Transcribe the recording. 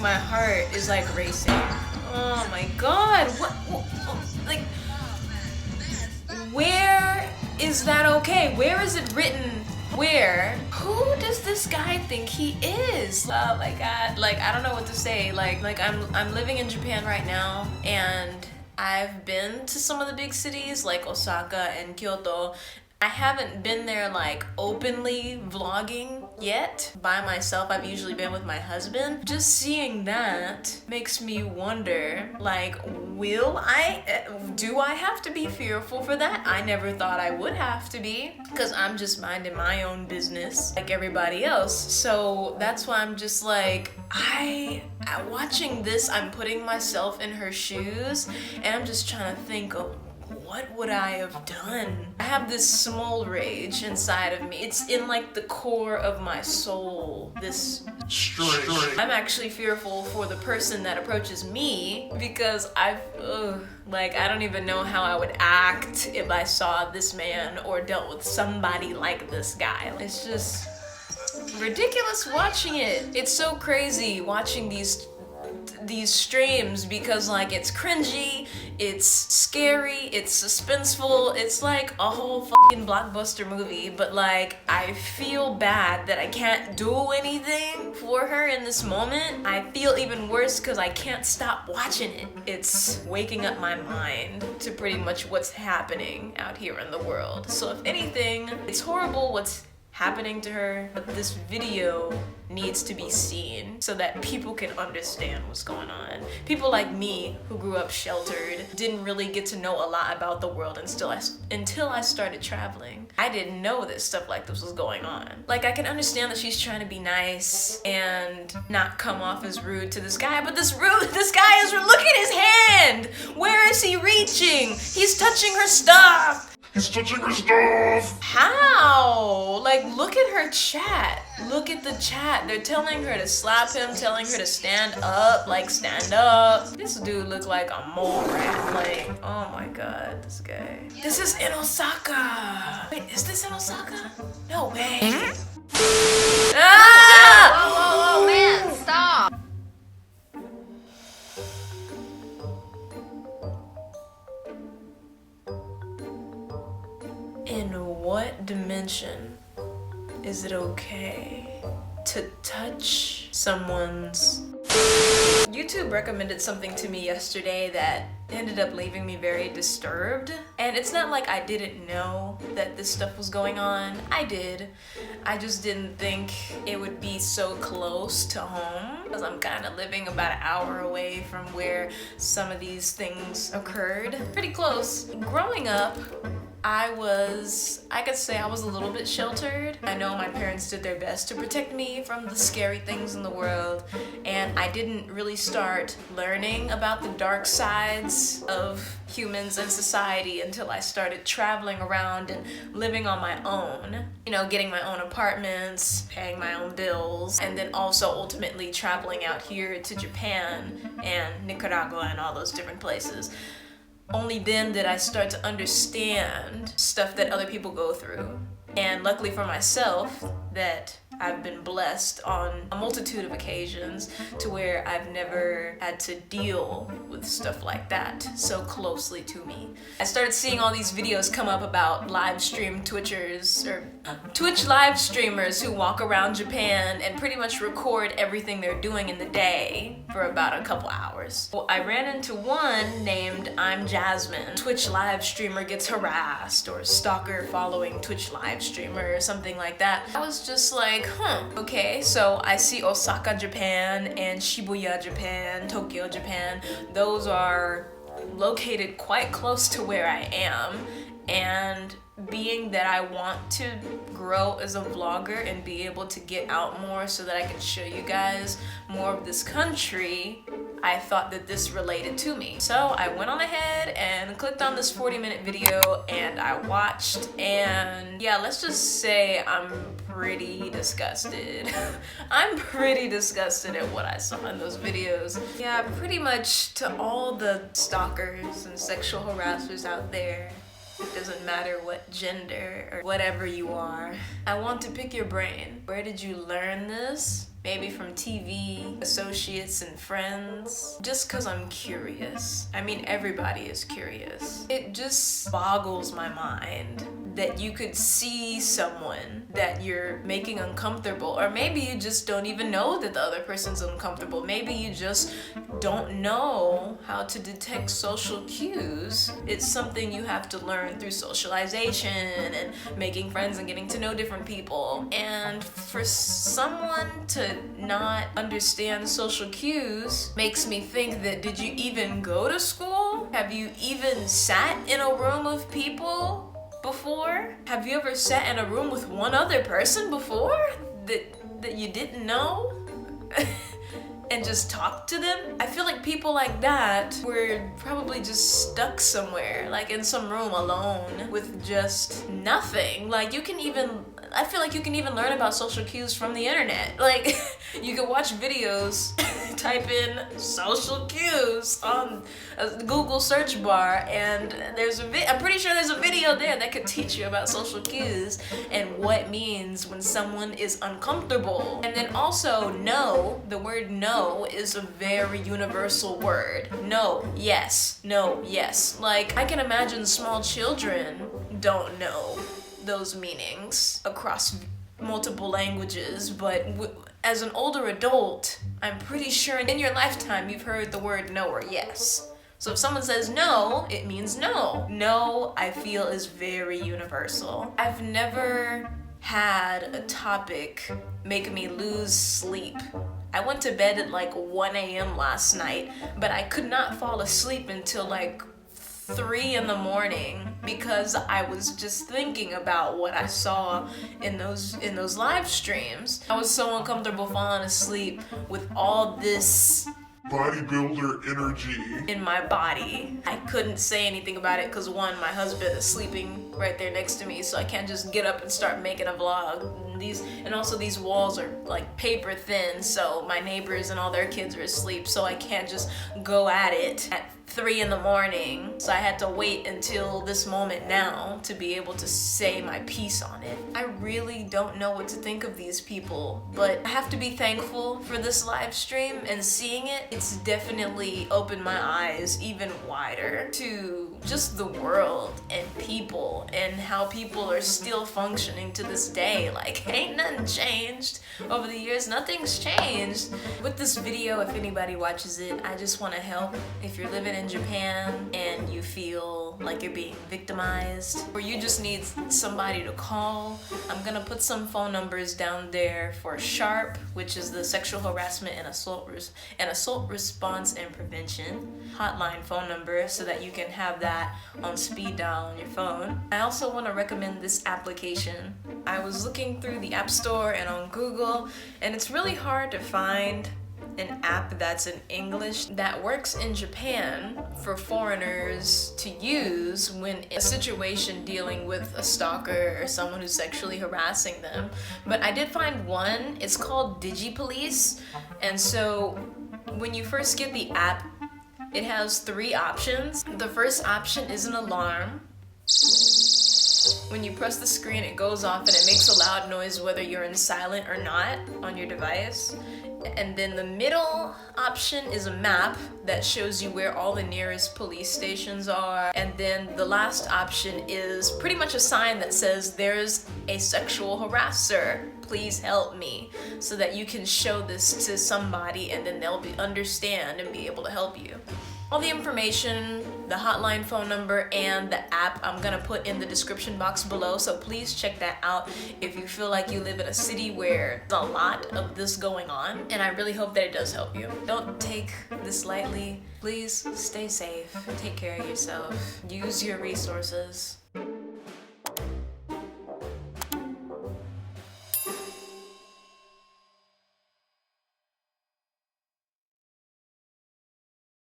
my heart is like racing. Oh my god, what like, where is that okay? Where is it written? Where? Who does this guy think he is? Oh my god, like, I don't know what to say. Like I'm living in Japan right now, and I've been to some of the big cities like Osaka and Kyoto. I haven't been there like openly vlogging yet by myself. I've usually been with my husband. Just seeing that makes me wonder, like, do I have to be fearful for that? I never thought I would have to be, because I'm just minding my own business like everybody else. So that's why I'm just like, watching this, I'm putting myself in her shoes, and I'm just trying to think of, what would I have done? I have this small rage inside of me. It's in like the core of my soul, this strength. I'm actually fearful for the person that approaches me, because I don't even know how I would act if I saw this man or dealt with somebody like this guy. It's just ridiculous watching it. It's so crazy watching these streams, because like, it's cringy, it's scary, it's suspenseful, it's like a whole fucking blockbuster movie, but like, I feel bad that I can't do anything for her in this moment. I feel even worse because I can't stop watching it. It's waking up my mind to pretty much what's happening out here in the world. So if anything, it's horrible what's happening to her, but this video needs to be seen so that people can understand what's going on. People like me, who grew up sheltered, didn't really get to know a lot about the world until I started traveling. I didn't know that stuff like this was going on. Like, I can understand that she's trying to be nice and not come off as rude to this guy, but this guy is, look at his hand! Where is he reaching? He's touching her stuff! He's touching her stuff! How? Like, look at her chat. Look at the chat. They're telling her to slap him, telling her to stand up. Like, stand up. This dude look like a mole rat. Like, oh my god, this guy. This is in Osaka. Wait, is this in Osaka? No way. Ah! Whoa, man, stop. In what dimension is it okay to touch someone's... YouTube recommended something to me yesterday that ended up leaving me very disturbed. And it's not like I didn't know that this stuff was going on. I did. I just didn't think it would be so close to home, because I'm kind of living about an hour away from where some of these things occurred. Pretty close. Growing up, I could say I was a little bit sheltered. I know my parents did their best to protect me from the scary things in the world, and I didn't really start learning about the dark sides of humans and society until I started traveling around and living on my own. You know, getting my own apartments, paying my own bills, and then also ultimately traveling out here to Japan and Nicaragua and all those different places. Only then did I start to understand stuff that other people go through. And luckily for myself, that I've been blessed on a multitude of occasions to where I've never had to deal with stuff like that so closely to me. I started seeing all these videos come up about live stream Twitchers, or Twitch live streamers who walk around Japan and pretty much record everything they're doing in the day for about a couple hours. Well, I ran into one named Imjasmine. Twitch live streamer gets harassed, or stalker following Twitch live streamer, or something like that. I was just like, okay, so I see Osaka, Japan, and Shibuya, Japan, Tokyo, Japan. Those are located quite close to where I am, and being that I want to grow as a vlogger and be able to get out more so that I can show you guys more of this country, I thought that this related to me. So I went on ahead and clicked on this 40-minute video, and I watched, and yeah, let's just say I'm pretty disgusted. I'm pretty disgusted at what I saw in those videos. Yeah, pretty much to all the stalkers and sexual harassers out there, it doesn't matter what gender or whatever you are, I want to pick your brain. Where did you learn this? maybe from TV, associates and friends, just because I'm curious. I mean, everybody is curious. It just boggles my mind that you could see someone that you're making uncomfortable, or maybe you just don't even know that the other person's uncomfortable. Maybe you just don't know how to detect social cues. It's something you have to learn through socialization and making friends and getting to know different people. And for someone to not understand social cues makes me think that, did you even go to school? Have you even sat in a room of people before? Have you ever sat in a room with one other person before that you didn't know? And just talk to them? I feel like people like that were probably just stuck somewhere, like in some room alone with just nothing. Like I feel like you can even learn about social cues from the internet. Like you can watch videos, type in social cues on a Google search bar, and I'm pretty sure there's a video there that could teach you about social cues and what it means when someone is uncomfortable. And then also no, the word no is a very universal word. No, yes, no, yes. Like I can imagine small children don't know those meanings across multiple languages, but as an older adult, I'm pretty sure in your lifetime you've heard the word no or yes. So if someone says no, it means no. No, I feel, is very universal. I've never had a topic make me lose sleep. I went to bed at like 1 a.m. last night, but I could not fall asleep until like 3 in the morning because I was just thinking about what I saw in those live streams. I was so uncomfortable falling asleep with all this bodybuilder energy in my body. I couldn't say anything about it because one, my husband is sleeping right there next to me, so I can't just get up and start making a vlog. And also these walls are like paper thin, so my neighbors and all their kids are asleep, so I can't just go at it at 3 in the morning. So I had to wait until this moment now to be able to say my piece on it. I really don't know what to think of these people, but I have to be thankful for this live stream, and seeing it, it's definitely opened my eyes even wider to just the world and people and how people are still functioning to this day. Like, ain't nothing changed over the years. Nothing's changed. With this video, if anybody watches it, I just want to help. If you're living in Japan and you feel like you're being victimized, or you just need somebody to call, I'm gonna put some phone numbers down there for SHARP, which is the Sexual Harassment and Assault Response and Prevention hotline phone number, so that you can have that on speed dial on your phone. I also want to recommend this application. I was looking through the App Store and on Google, and it's really hard to find an app that's in English that works in Japan for foreigners to use when in a situation dealing with a stalker or someone who's sexually harassing them. But I did find one. It's called Digi Police, and so when you first get the app, it has 3 options. The first option is an alarm. When you press the screen, it goes off and it makes a loud noise whether you're in silent or not on your device. And then the middle option is a map that shows you where all the nearest police stations are. And then the last option is pretty much a sign that says, "There's a sexual harasser, please help me," so that you can show this to somebody and then they'll understand and be able to help you. All the information, the hotline phone number, and the app I'm gonna put in the description box below, so please check that out if you feel like you live in a city where there's a lot of this going on, and I really hope that it does help you. Don't take this lightly. Please stay safe, take care of yourself, use your resources.